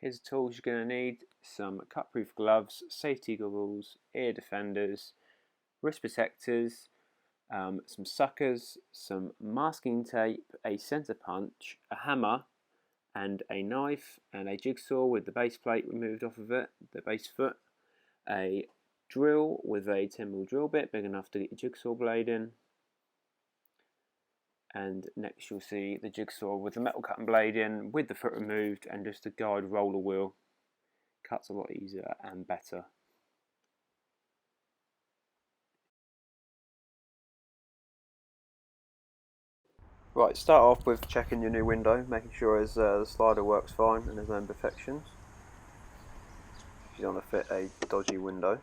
Here's the tools you're going to need: some cut-proof gloves, safety goggles, ear defenders, wrist protectors, some suckers, some masking tape, a centre punch, a hammer, and a knife, and a jigsaw with the base plate removed off of it, the base foot, a drill with a 10mm drill bit big enough to get your jigsaw blade in, and next you'll see the jigsaw with the metal cutting blade in with the foot removed, and just a guide roller wheel. Cuts a lot easier and better. Right, start off with checking your new window, making sure the slider works fine and there's no imperfections. If you don't want to fit a dodgy window,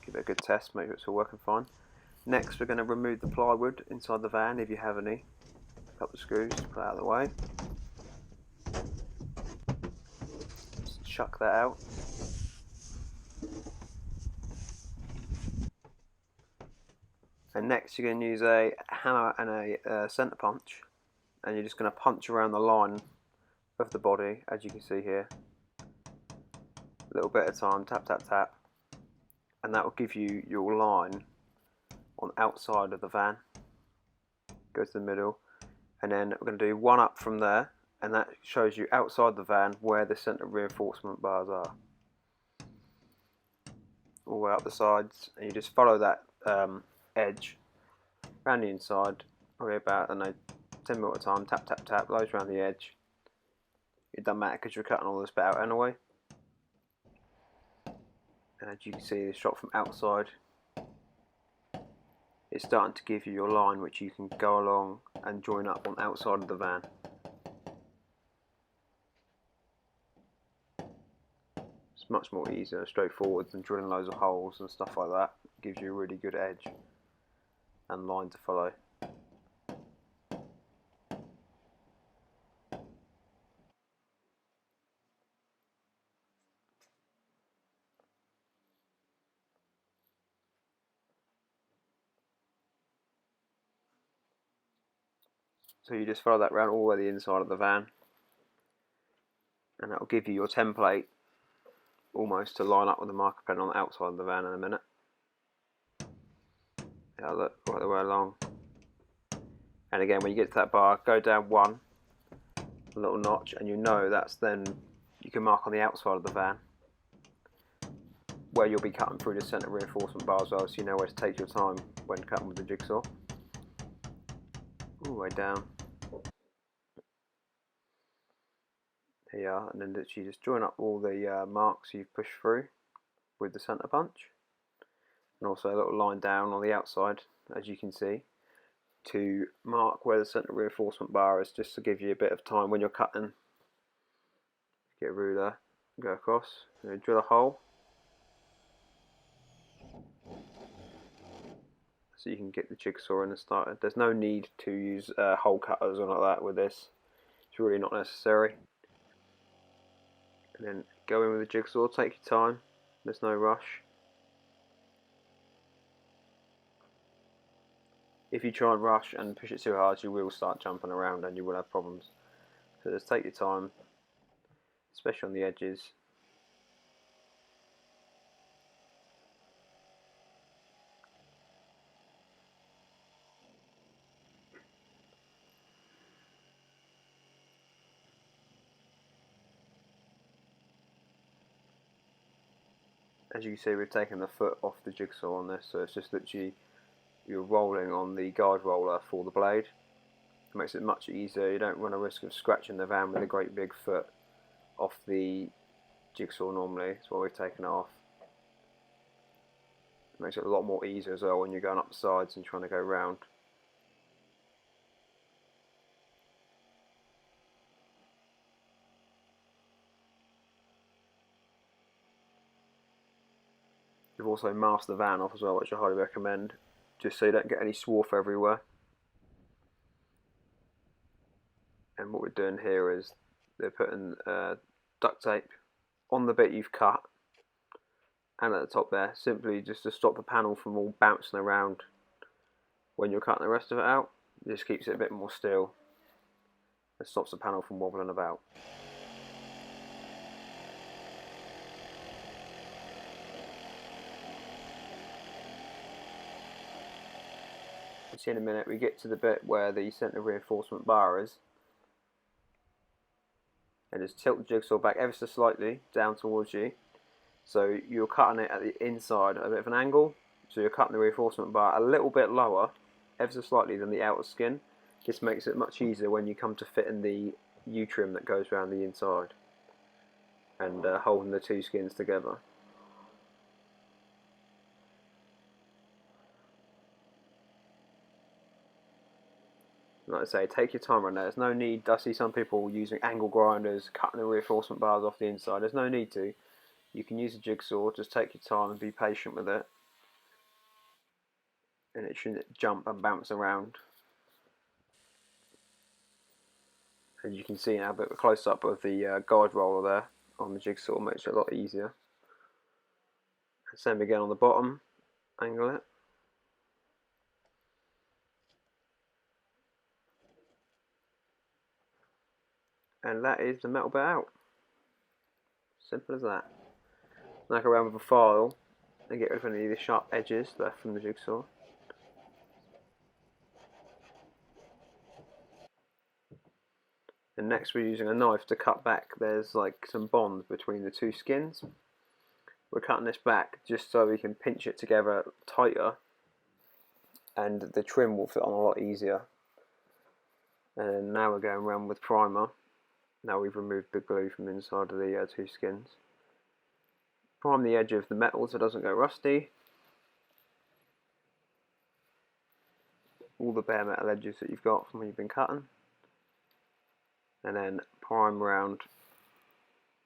give it a good test, make sure it's all working fine. Next we're going to remove the plywood inside the van if you have any. A couple of screws, put it out of the way. Just chuck that out. And next you're going to use a hammer and a centre punch, and you're just going to punch around the line of the body, as you can see here. A little bit at a time, tap tap tap, and that will give you your line on the outside of the van. Go to the middle, and then we're going to do one up from there, and that shows you outside the van where the centre reinforcement bars are. All the way up the sides, and you just follow that edge around the inside, probably about, I don't know, 10mm at a time, tap tap tap, loads around the edge. It doesn't matter because you're cutting all this bit out anyway. And as you can see, the shot from outside, it's starting to give you your line which you can go along and join up on the outside of the van. It's much more easier and straightforward than drilling loads of holes and stuff like that. It gives you a really good edge and line to follow. So you just follow that round all the way to the inside of the van, and that will give you your template almost to line up with the marker pen on the outside of the van in a minute. Yeah, look, right the way along. And again, when you get to that bar, go down one, a little notch, and you know that's then, you can mark on the outside of the van where you'll be cutting through the centre reinforcement bar as well, so you know where to take your time when cutting with the jigsaw. All the way down. Here you are, and then literally just join up all the marks you've pushed through with the centre punch, and also a little line down on the outside, as you can see, to mark where the centre reinforcement bar is, just to give you a bit of time when you're cutting. Get a ruler, go across, and drill a hole so you can get the jigsaw in and started. There's no need to use hole cutters or like that with this. It's really not necessary. And then go in with the jigsaw, take your time, there's no rush. If you try and rush and push it too hard, you will start jumping around and you will have problems. So just take your time, especially on the edges. As you can see, we've taken the foot off the jigsaw on this, so it's just literally you're rolling on the guide roller for the blade. It makes it much easier. You don't run a risk of scratching the van with a great big foot off the jigsaw normally. That's why we've taken it off. It makes it a lot more easier as well when you're going up the sides and trying to go round. You've also masked the van off as well, which I highly recommend, just so you don't get any swarf everywhere. And what we're doing here is they're putting duct tape on the bit you've cut and at the top there, simply just to stop the panel from all bouncing around when you're cutting the rest of it out. It just keeps it a bit more still and stops the panel from wobbling about. see in a minute, we get to the bit where the centre reinforcement bar is, and just tilt the jigsaw back ever so slightly down towards you. So you're cutting it at the inside at a bit of an angle, so you're cutting the reinforcement bar a little bit lower, ever so slightly, than the outer skin. This makes it much easier when you come to fit in the U-trim that goes around the inside and holding the two skins together. Like I say, take your time on that. There's no need. I see some people using angle grinders, cutting the reinforcement bars off the inside. There's no need to. You can use a jigsaw, just take your time and be patient with it. And it shouldn't jump and bounce around. As you can see now, a bit of a close-up of the guide roller there on the jigsaw makes it a lot easier. Same again on the bottom, angle it. And that is the metal bit out. Simple as that. Now go around with a file and get rid of any of the sharp edges left from the jigsaw. And next we're using a knife to cut back. There's like some bond between the two skins. We're cutting this back just so we can pinch it together tighter and the trim will fit on a lot easier. And now we're going around with primer. Now we've removed the glue from inside of the two skins. Prime the edge of the metal so it doesn't go rusty. All the bare metal edges that you've got from when you've been cutting. And then prime around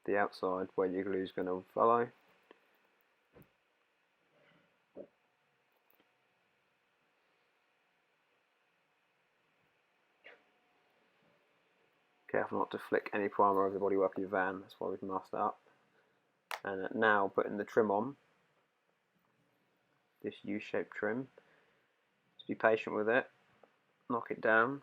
the outside where your glue is going to follow. Careful not to flick any primer over the bodywork of your van, that's why we've masked that up. And now putting the trim on, this U-shaped trim. Just be patient with it, knock it down.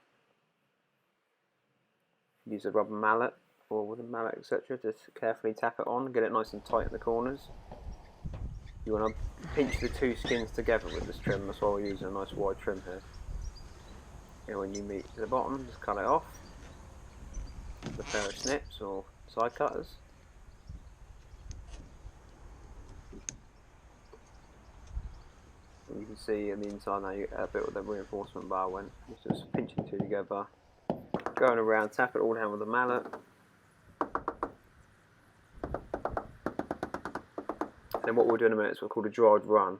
Use a rubber mallet or wooden mallet, etc. Just carefully tap it on, get it nice and tight in the corners. You want to pinch the two skins together with this trim, that's why we're using a nice wide trim here. And when you meet the bottom, just cut it off with a pair of snips or side cutters. And you can see on the inside now you get a bit where the reinforcement bar went. It's just pinching the two together, going around, tap it all down with a mallet. And then what we'll do in a minute is what's called a dried run,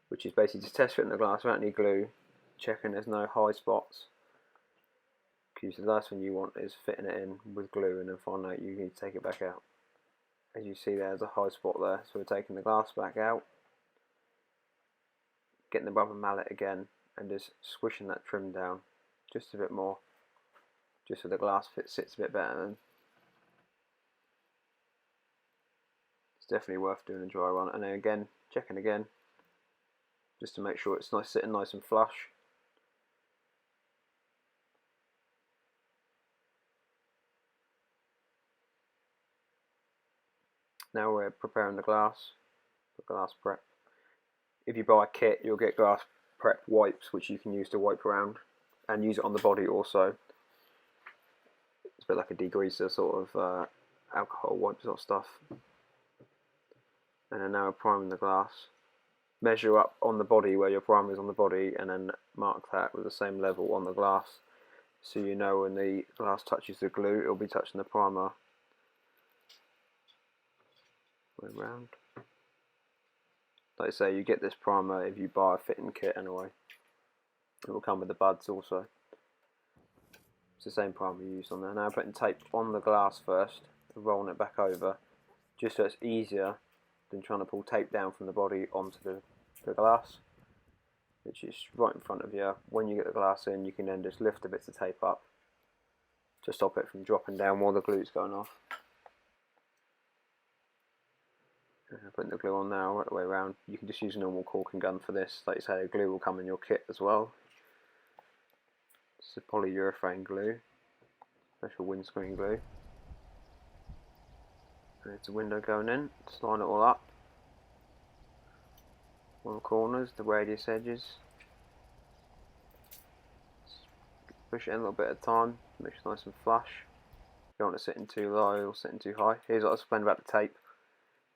which is basically just test fitting the glass without any glue, checking there's no high spots. Because the last thing you want is fitting it in with glue and then finding out you need to take it back out. As you see there's a high spot there, so we're taking the glass back out, getting the rubber mallet again and just squishing that trim down just a bit more, just so the glass fit sits a bit better. Then it's definitely worth doing a dry run, and then again checking again just to make sure it's nice, sitting nice and flush. Now we're preparing the glass for glass prep. If you buy a kit, you'll get glass prep wipes which you can use to wipe around and use it on the body also. It's a bit like a degreaser sort of alcohol wipe sort of stuff. And then now we're priming the glass. Measure up on the body where your primer is on the body and then mark that with the same level on the glass, so you know when the glass touches the glue it'll be touching the primer. Way round. Like I say, you get this primer if you buy a fitting kit anyway. It will come with the buds also. It's the same primer you used on there. Now putting tape on the glass first and rolling it back over, just so it's easier than trying to pull tape down from the body onto the glass, which is right in front of you. When you get the glass in, you can then just lift the bits of tape up to stop it from dropping down while the glue's going off. Putting the glue on now, right the way around. You can just use a normal caulking gun for this. Like you say, the glue will come in your kit as well. It's a polyurethane glue, special windscreen glue. There's a window going in, just line it all up. All the corners, the radius edges. push it in a little bit at a time, make sure it's nice and flush. You don't want it sitting too low or sitting too high. Here's what I was explaining about the tape.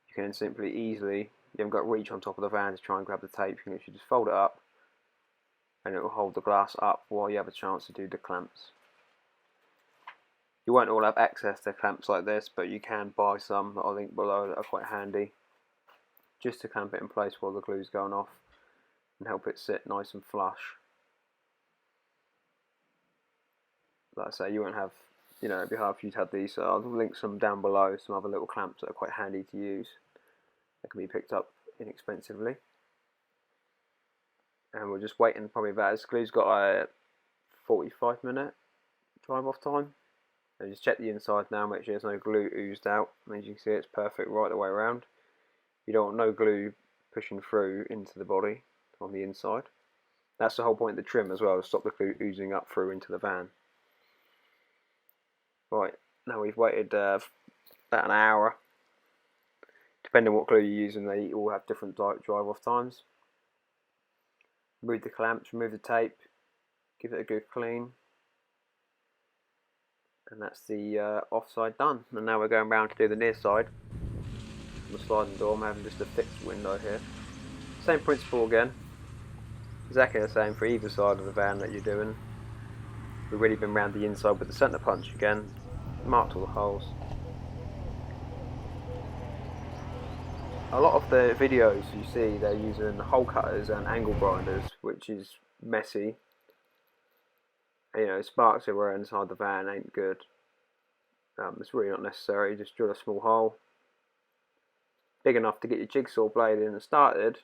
You can simply easily, you haven't got to reach on top of the van to try and grab the tape, you can literally just fold it up and it will hold the glass up while you have a chance to do the clamps. You won't all have access to clamps like this, but you can buy some that I'll link below that are quite handy, just to clamp it in place while the glue's going off and help it sit nice and flush. Like I say, you won't have, it'd be hard for you to have these, so I'll link some down below, some other little clamps that are quite handy to use, that can be picked up inexpensively. And we're just waiting probably about, this glue's got a 45-minute drive off time. And just check the inside now, make sure there's no glue oozed out. And as you can see, it's perfect right the way around. You don't want no glue pushing through into the body on the inside. That's the whole point of the trim as well, to stop the glue oozing up through into the van. Right, now we've waited about an hour. Depending on what glue you're using, they all have different drive off times. Remove the clamps, remove the tape, give it a good clean. And that's the offside done. And now we're going around to do the near side. The sliding door, I'm having just a fixed window here. Same principle again. Exactly the same for either side of the van that you're doing. We've already been round the inside with the centre punch again. Marked all the holes. A lot of the videos you see, they're using hole cutters and angle grinders, which is messy. Sparks everywhere inside the van ain't good. It's really not necessary. Just drill a small hole big enough to get your jigsaw blade in and started.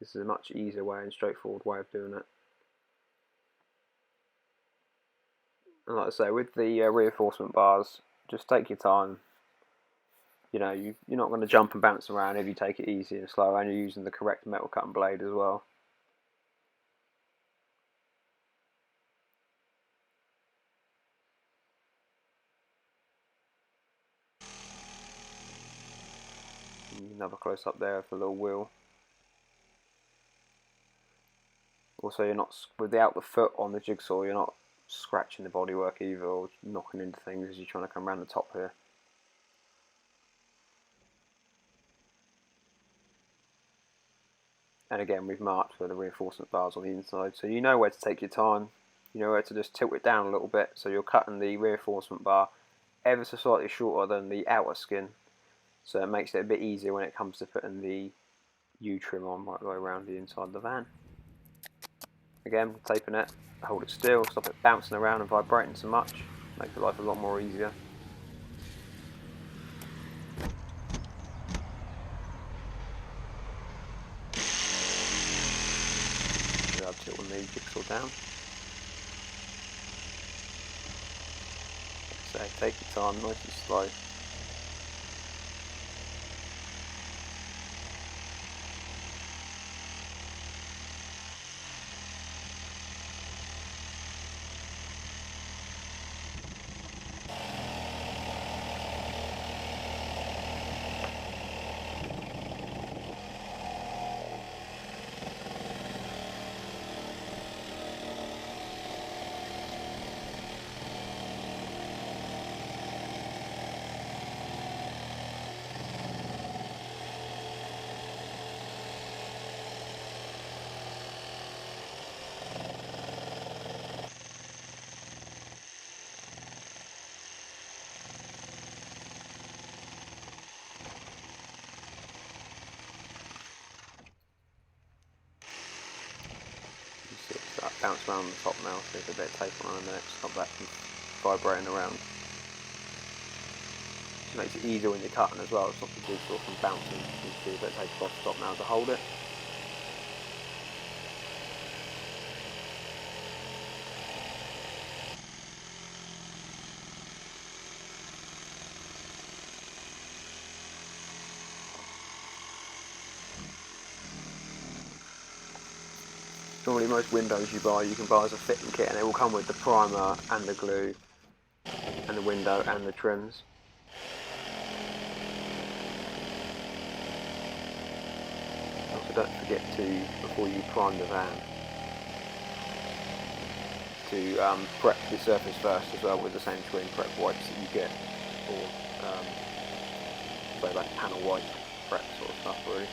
This is a much easier way and straightforward way of doing it. And like I say, with the reinforcement bars, just take your time. You're not going to jump and bounce around if you take it easy and slow, and you're using the correct metal cutting blade as well. Another close up there of the little wheel. Also, you're not, without the foot on the jigsaw, you're not scratching the bodywork either or knocking into things as you're trying to come around the top here. And again, we've marked for the reinforcement bars on the inside, so you know where to take your time. You know where to just tilt it down a little bit, so you're cutting the reinforcement bar ever so slightly shorter than the outer skin, so it makes it a bit easier when it comes to putting the U-trim on right the way around the inside of the van. Again, taping it, hold it still, stop it bouncing around and vibrating so much, makes the life a lot more easier. I'll tilt the jigsaw down. So take your time, nice and slow. Bounce around the top now, so there's a bit of tape on in there to stop that from vibrating around. It makes it easier when you're cutting as well, it stops the jigsaw from bouncing. You can see a bit of tape across the top now to hold it. Normally most windows you can buy as a fitting kit, and it will come with the primer and the glue and the window and the trims. don't forget to, before you prime the van, to prep the surface first as well with the same twin prep wipes that you get, or like panel wipe prep sort of stuff really.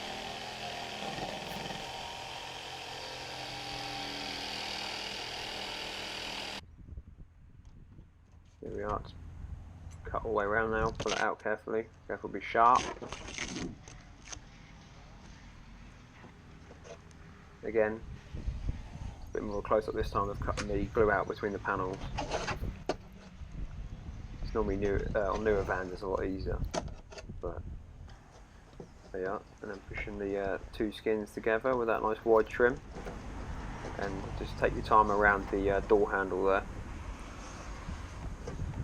Here we are, it's cut all the way around now, pull it out carefully, careful to be sharp. Again, a bit more close up this time of cutting the glue out between the panels. It's normally on newer vans it's a lot easier, but there you are. And then pushing the two skins together with that nice wide trim, and just take your time around the door handle there.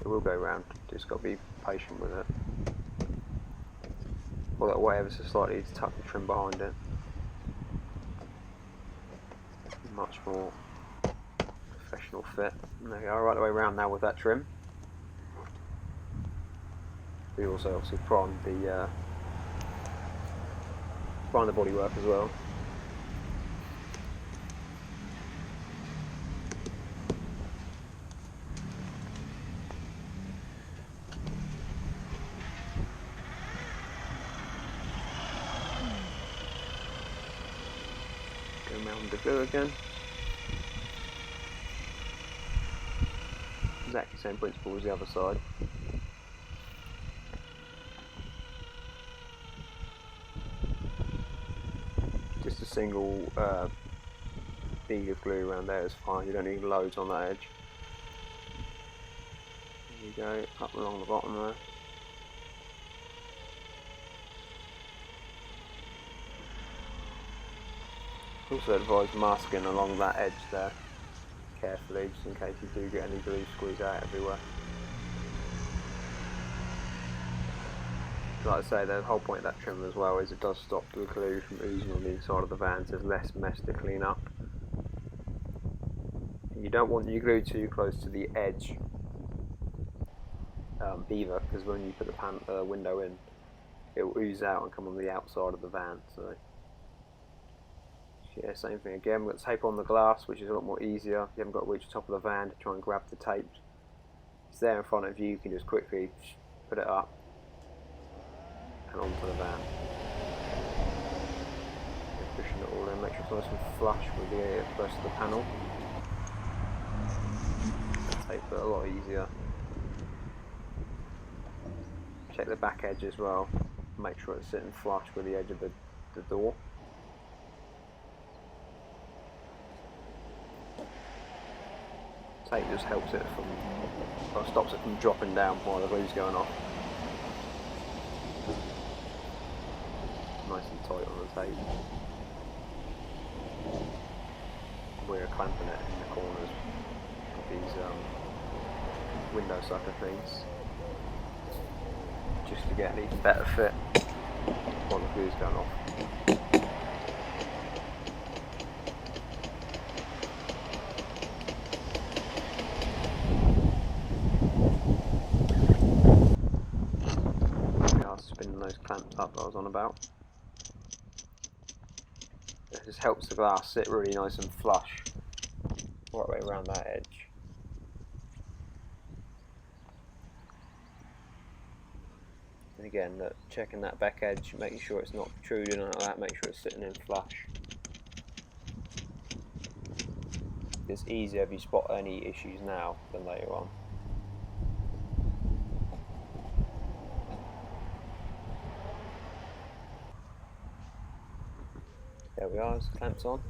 It will go round, just got to be patient with it. Pull that away ever so slightly to tuck the trim behind it. Much more professional fit. And there you are, right the way around now with that trim. We also obviously primed the bodywork as well. Go around the glue again. Exactly the same principle as the other side. Just a single bead of glue around there is fine, you don't need loads on that edge. There you go, up along the bottom there. Also advise masking along that edge there carefully, just in case you do get any glue squeeze out everywhere. Like I say, the whole point of that trim as well is it does stop the glue from oozing on the inside of the van, so there's less mess to clean up. And you don't want your glue too close to the edge either, because when you put the window in, it will ooze out and come on the outside of the van. So yeah, same thing again. We've got tape on the glass, which is a lot more easier. You haven't got to reach the top of the van to try and grab the tape. It's there in front of you, you can just quickly put it up and onto the van. Just pushing it all in, make sure it's nice and flush with the rest of the panel. Tape it a lot easier. Check the back edge as well, make sure it's sitting flush with the edge of the door. Tape just helps it from, or stops it from dropping down while the glue's going off. Nice and tight on the tape. We're clamping it in the corners of these window sucker things, just to get an even better fit while the glue's going off. Spinning those clamps up that I was on about. It just helps the glass sit really nice and flush right the way around that edge. And again, look, checking that back edge, making sure it's not protruding like that, make sure it's sitting in flush. It's easier if you spot any issues now than later on. There we are, it's clamps on.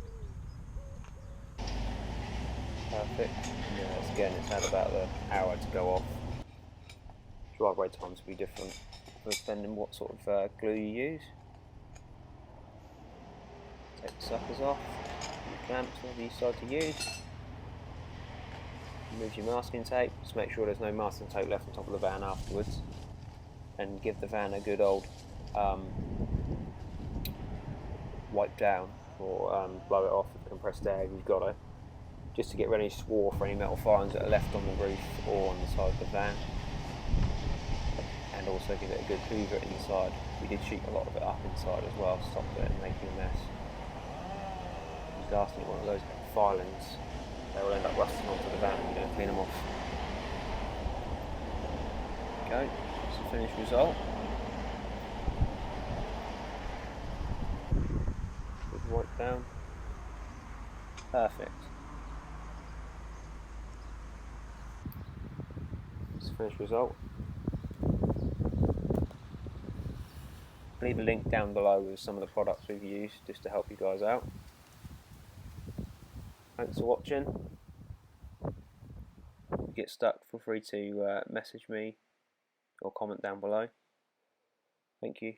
Perfect. And yeah, again, it's had about an hour to go off. Driveway times will be different depending what sort of glue you use. Take the suckers off, the clamps, whatever you decide to use. Remove your masking tape, just make sure there's no masking tape left on top of the van afterwards. And give the van a good old wipe down, or blow it off with compressed air if you've got it, just to get rid of any swarf or any metal filings that are left on the roof or on the side of the van, and also give it a good hoover inside. We did sheet a lot of it up inside as well, stop it making a mess. casting one of those filings, they will end up rusting onto the van when you don't clean them off. Okay, that's the finished result. Good wipe down. Perfect. That's the finished result. I'll leave a link down below with some of the products we've used just to help you guys out. Thanks for watching. If you get stuck, feel free to message me or comment down below. Thank you.